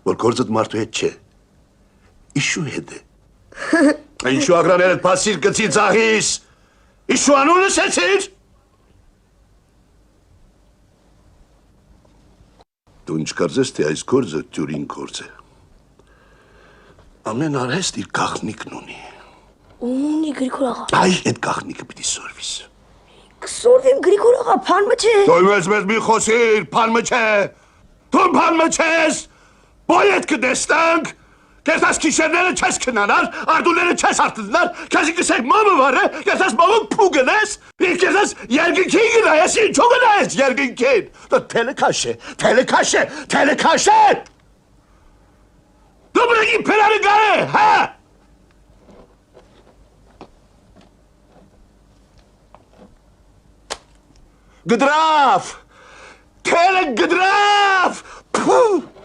որ գործդ մարդու հետ չէ, իշու հետ է։ Ինչու ագրաներդ պասիր կծի ծաղիս, իշու անուն լսեցիր։ Դու ինչ կարծես, թե այս գործը թյուրին գործ է։ Ամեն արհեստ իր գաղտնիքն ունի։ Ունի Գրիգոր աղա։ Այ այդ գաղտնիքը պիտի սորվիս։ Կսորվեմ Գրիգոր աղա, փանմը չէ։ Դու մեզ մի խոսիր, փանմը չէ։ Դու փանմը չես։ Բոլետ կտեսնանք։ Կերտաս քիշերները չես քնանար, արդուները չես արտդնար, քեզի կսեք մամը վարը, կերտաս մամը փու գնես, կերտաս երկնքին գնայես, ինչու գնայես երկնքին։ Դու թելեքաշ է, թելեքաշ է, թելեքաշ է։ Դու բրեգի պերարը գար է, հա։ Գդրավ, թելը գդրավ, փու։